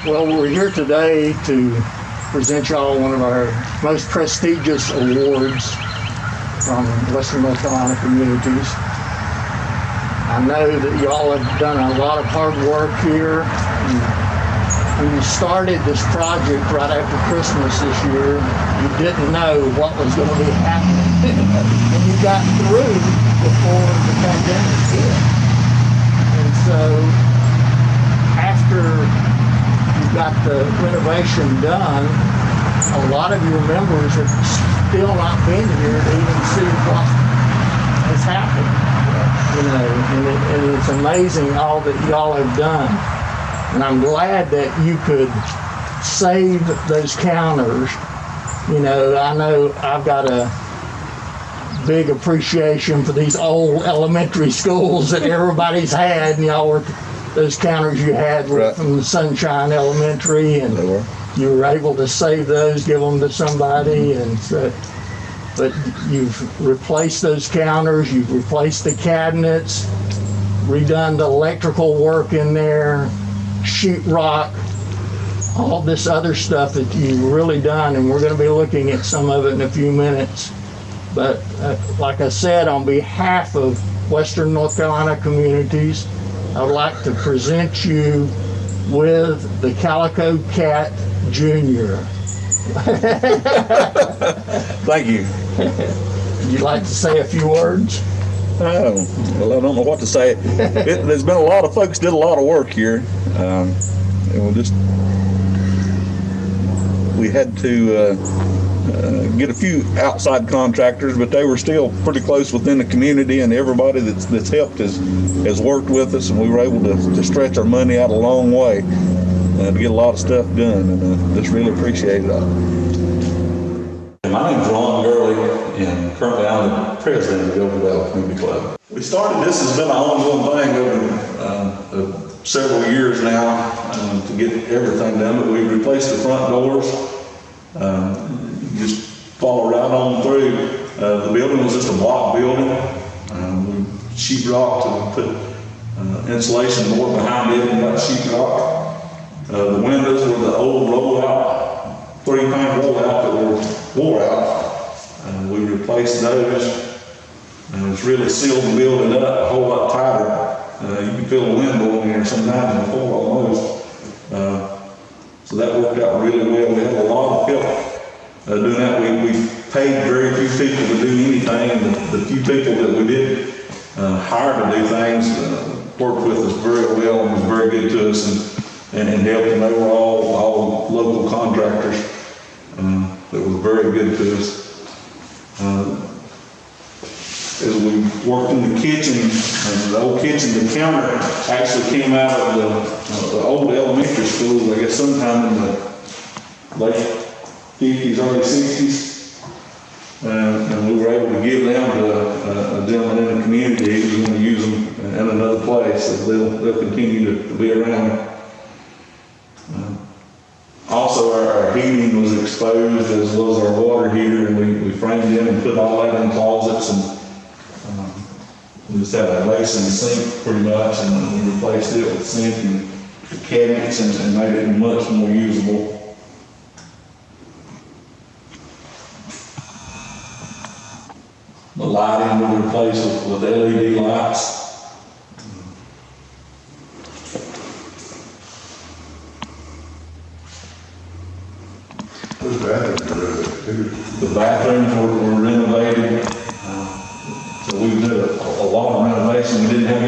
Well, we're here today to present y'all one of our most prestigious awards from Western North Carolina communities. I know that y'all have done a lot of hard work here. When you started this project right after Christmas this year, you didn't know what was going to be happening. And you got through before the pandemic hit. And so after you got the renovation done, a lot of your members have still not been here to even see what this happen. You know, and it's amazing all that y'all have done. And I'm glad that you could save those counters. You know I've got a big appreciation for these old elementary schools that everybody's had, and y'all were, those counters you had were Right. from the Sunshine Elementary, and you were able to save those, give them to somebody, and so, but you've replaced those counters, you've replaced the cabinets, redone the electrical work in there, sheetrock, all this other stuff that you've really done, and we're going to be looking at some of it in a few minutes. But like I said, on behalf of Western North Carolina Communities, I would like to present you with the Calico Cat Jr. Thank you. Would you like to say a few words? Oh, well, I don't know what to say. There's been a lot of folks did a lot of work here. And we had to get a few outside contractors, but they were still pretty close within the community, and everybody that's helped has worked with us, and we were able to stretch our money out a long way to get a lot of stuff done, and just really appreciate it. My name's Ron Gurley, and currently I'm the president of the Oakdale Community Club. We started, this has been an ongoing thing over several years now to get everything done, but we've replaced the front doors. Just follow right on through. The building was just a block building. We sheetrocked to put insulation board behind it and got sheetrock. The windows were the old rollout, 3-pane rollout that were wore out. We replaced those. It's really sealed the building up a whole lot tighter. You can feel the wind blowing in here sometimes before almost. So that worked out really well. We had a lot of help doing that. We paid very few people to do anything. The few people that we did hire to do things worked with us very well and was very good to us and helped. And they were all local contractors that were very good to us. As we worked in the kitchen, the old kitchen, the counter actually came out of the old elementary school, I guess sometime in the late 50s, early 60s. And we were able to give them to a gentleman in the community who's going to use them in another place, so they'll continue to be around. Also, our heating was exposed as well as our water heater, and we framed it and put all that in closets, and we just had a basin sink pretty much, and we replaced it with sink and cabinets and made it much more usable. The lighting we replaced with LED lights. The bathrooms were renovated. So we did a lot of renovation. We didn't have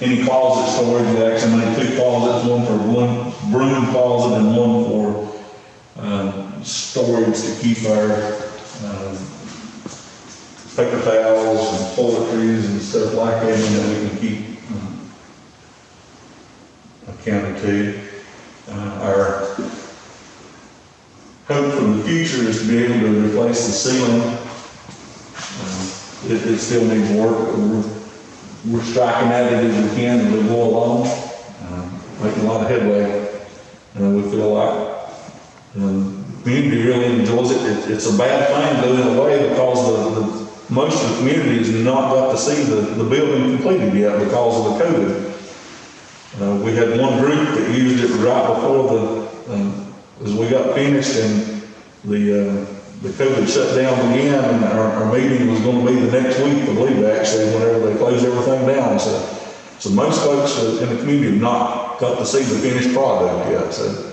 any closet storage. We actually made 2 closets, one for one broom closet and one for storage to keep our paper towels and toiletries and stuff like that that we can keep accounted to. Our hope for the future is to be able to replace the ceiling. It still needs work, but we're striking at it as we can as we go along, making a lot of headway. We feel like the community really enjoys it. It's a bad thing though in a way because most of the community has not got to see the building completed yet because of the COVID. We had one group that used it right before as we got finished, and the COVID shut down again, and our meeting was going to be the next week, I believe, actually, whenever they closed everything down. So most folks in the community have not got to see the finished product yet. So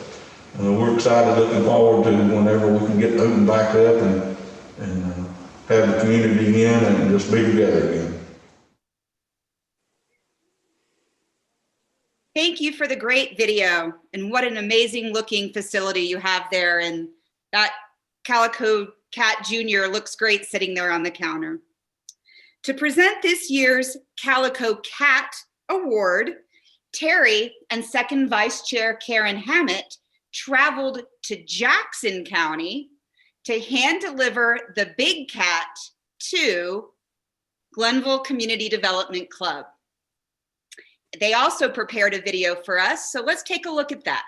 we're excited, looking forward to whenever we can get it open back up and have the community in and just be together again. Thank you for the great video, and what an amazing looking facility you have there. And that Calico Cat Jr. looks great sitting there on the counter. To present this year's Calico Cat Award, Terry and second Vice Chair Karen Hammett traveled to Jackson County to hand deliver the big cat to Glenville Community Development Club. They also prepared a video for us, so let's take a look at that.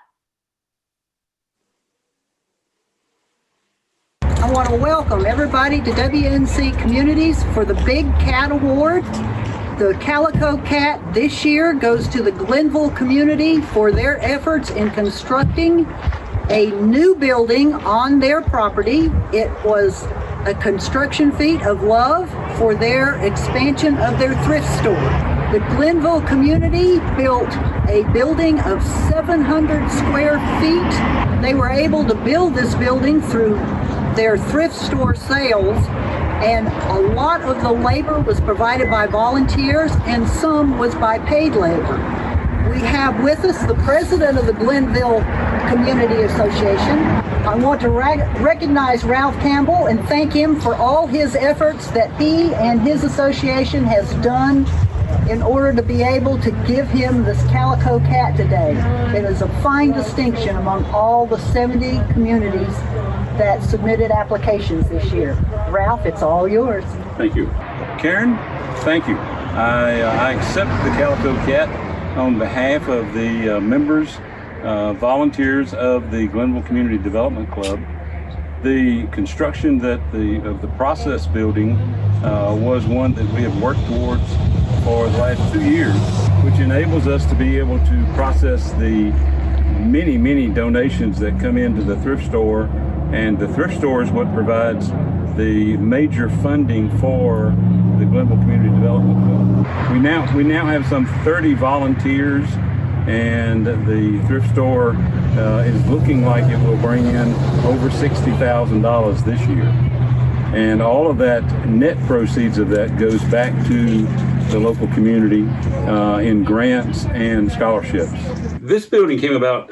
I want to welcome everybody to WNC Communities for the Big Cat Award. The Calico Cat this year goes to the Glenville community for their efforts in constructing a new building on their property. It was a construction feat of love for their expansion of their thrift store. The Glenville community built a building of 700 square feet. They were able to build this building through their thrift store sales, and a lot of the labor was provided by volunteers and some was by paid labor. We have with us the president of the Glenville Community Association. I want to recognize Ralph Campbell and thank him for all his efforts that he and his association has done in order to be able to give him this Calico Cat today. It is a fine distinction among all the 70 communities that submitted applications this year. Ralph, it's all yours. Thank you. Karen, thank you. I accept the Calico Cat on behalf of the members, volunteers of the Glenville Community Development Club. The construction of the process building was one that we have worked towards for the last 2 years, which enables us to be able to process the many donations that come into the thrift store. And the thrift store is what provides the major funding for the Glenville Community Development Club. We now have some 30 volunteers, and the thrift store is looking like it will bring in over $60,000 this year. And all of that net proceeds of that goes back to the local community in grants and scholarships. This building came about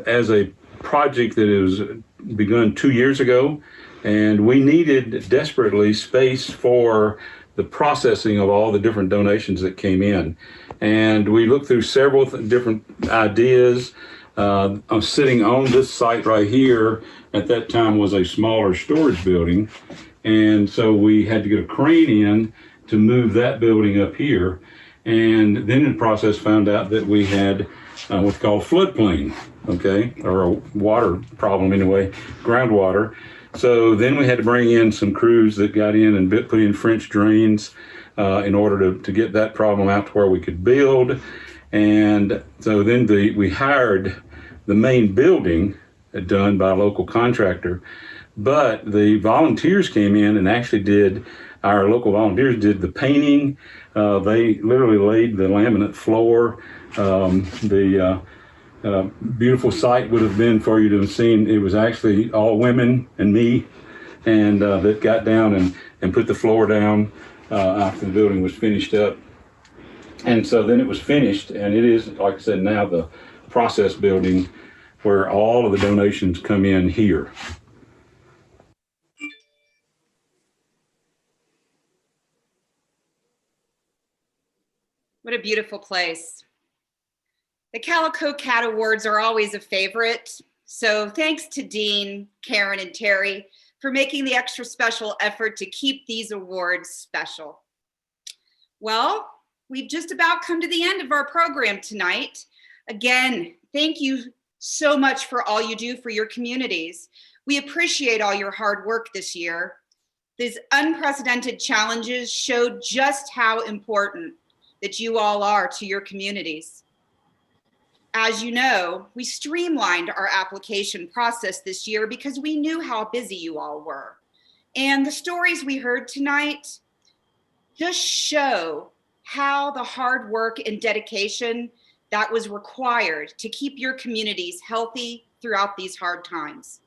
as a project that was begun 2 years ago, and we needed desperately space for the processing of all the different donations that came in. And we looked through several different ideas. Sitting on this site right here at that time was a smaller storage building, and so we had to get a crane in to move that building up here. And then in the process found out that we had what's called floodplain, okay, or a water problem anyway, groundwater. So then we had to bring in some crews that got in and put in French drains in order to get that problem out to where we could build. And so then we hired the main building done by a local contractor, but the volunteers came in and actually our local volunteers did the painting. They literally laid the laminate floor. The beautiful sight would have been for you to have seen. It was actually all women and me, and that got down and put the floor down after the building was finished up. And so then it was finished, and it is, like I said, now the process building where all of the donations come in here. What a beautiful place. The Calico Cat Awards are always a favorite. So thanks to Dean, Karen, and Terry for making the extra special effort to keep these awards special. Well, we've just about come to the end of our program tonight. Again, thank you so much for all you do for your communities. We appreciate all your hard work this year. These unprecedented challenges showed just how important that you all are to your communities. As you know, we streamlined our application process this year because we knew how busy you all were. And the stories we heard tonight just show how the hard work and dedication that was required to keep your communities healthy throughout these hard times.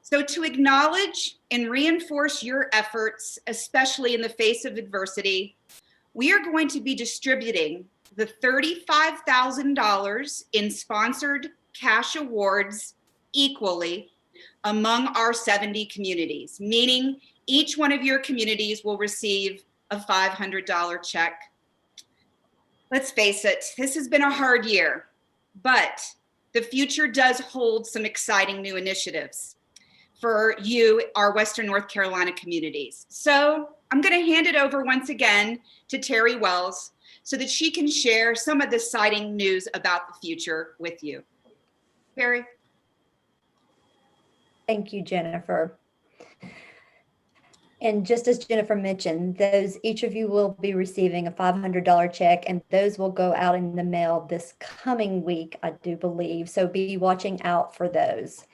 So to acknowledge and reinforce your efforts, especially in the face of adversity, we are going to be distributing the $35,000 in sponsored cash awards equally among our 70 communities, meaning each one of your communities will receive a $500 check. Let's face it, this has been a hard year, but the future does hold some exciting new initiatives for you, our Western North Carolina communities. So I'm going to hand it over once again to Terry Wells so that she can share some of the exciting news about the future with you. Terry. Thank you, Jennifer. And just as Jennifer mentioned, each of you will be receiving a $500 check, and those will go out in the mail this coming week, I do believe. So be watching out for those.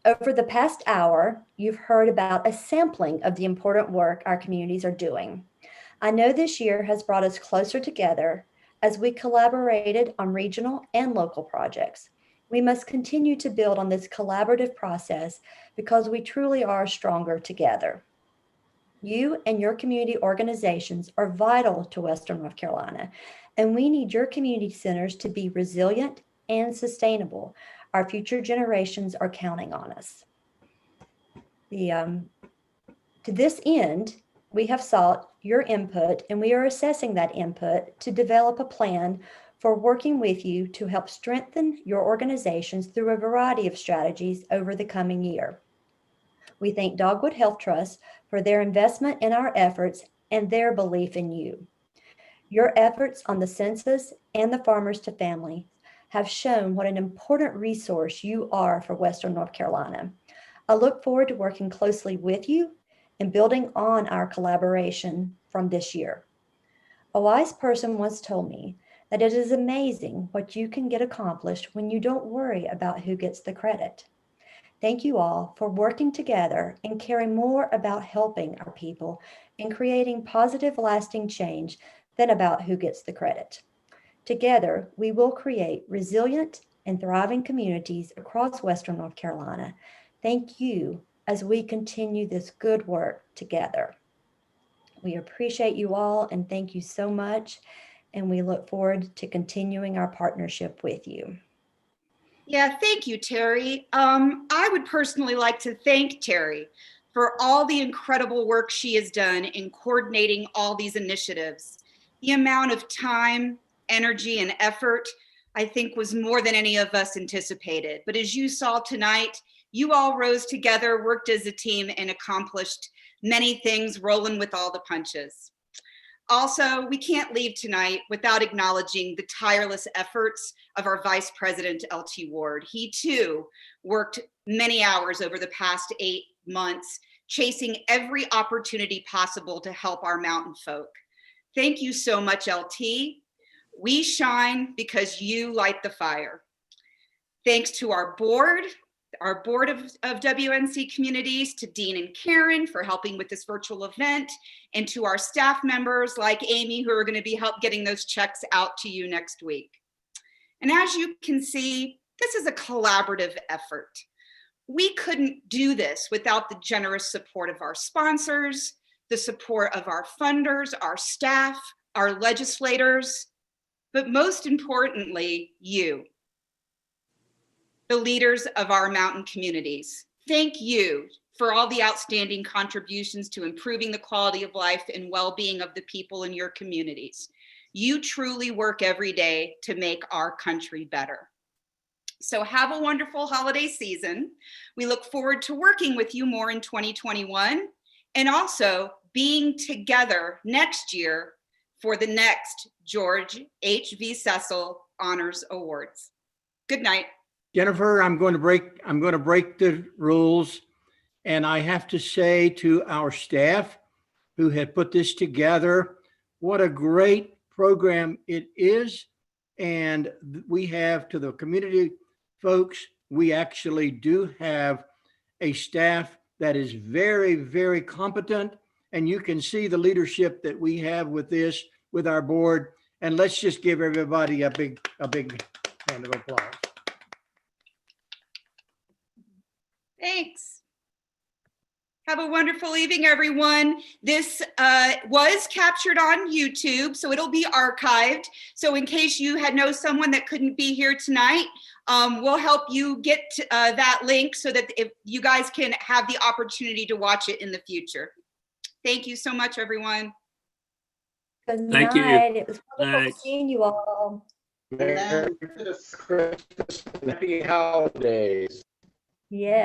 Over the past hour, you've heard about a sampling of the important work our communities are doing. I know this year has brought us closer together as we collaborated on regional and local projects. We must continue to build on this collaborative process because we truly are stronger together. You and your community organizations are vital to Western North Carolina, and we need your community centers to be resilient and sustainable. Our future generations are counting on us. To this end, we have sought your input, and we are assessing that input to develop a plan for working with you to help strengthen your organizations through a variety of strategies over the coming year. We thank Dogwood Health Trust for their investment in our efforts and their belief in you. Your efforts on the census and the Farmers to Family have shown what an important resource you are for Western North Carolina. I look forward to working closely with you and building on our collaboration from this year. A wise person once told me that it is amazing what you can get accomplished when you don't worry about who gets the credit. Thank you all for working together and caring more about helping our people and creating positive, lasting change than about who gets the credit. Together, we will create resilient and thriving communities across Western North Carolina. Thank you as we continue this good work together. We appreciate you all and thank you so much. And we look forward to continuing our partnership with you. Yeah, thank you, Terry. I would personally like to thank Terry for all the incredible work she has done in coordinating all these initiatives. The amount of time, energy, and effort, I think, was more than any of us anticipated. But as you saw tonight, you all rose together, worked as a team, and accomplished many things, rolling with all the punches. Also, we can't leave tonight without acknowledging the tireless efforts of our Vice President, LT Ward. He too worked many hours over the past 8 months, chasing every opportunity possible to help our mountain folk. Thank you so much, LT. We shine because you light the fire. Thanks to our board of WNC Communities, to Dean and Karen for helping with this virtual event, and to our staff members like Amy, who are going to be getting those checks out to you next week. And as you can see, this is a collaborative effort. We couldn't do this without the generous support of our sponsors, the support of our funders, our staff, our legislators, but most importantly, you, the leaders of our mountain communities. Thank you for all the outstanding contributions to improving the quality of life and well-being of the people in your communities. You truly work every day to make our country better. So have a wonderful holiday season. We look forward to working with you more in 2021 and also being together next year for the next George H.V. Cecil Honors Awards. Good night. Jennifer, I'm going to break the rules, and I have to say to our staff who had put this together, what a great program it is. And we have, to the community folks, we actually do have a staff that is very, very competent, and you can see the leadership that we have with this, with our board. And let's just give everybody a big hand of applause. Thanks. Have a wonderful evening, everyone. This was captured on YouTube, so it'll be archived. So in case you know someone that couldn't be here tonight, we'll help you get that link so that if you guys can have the opportunity to watch it in the future. Thank you so much, everyone. Good Thank you. night. It was wonderful Thanks. seeing you all. Merry Christmas and happy holidays. Yeah.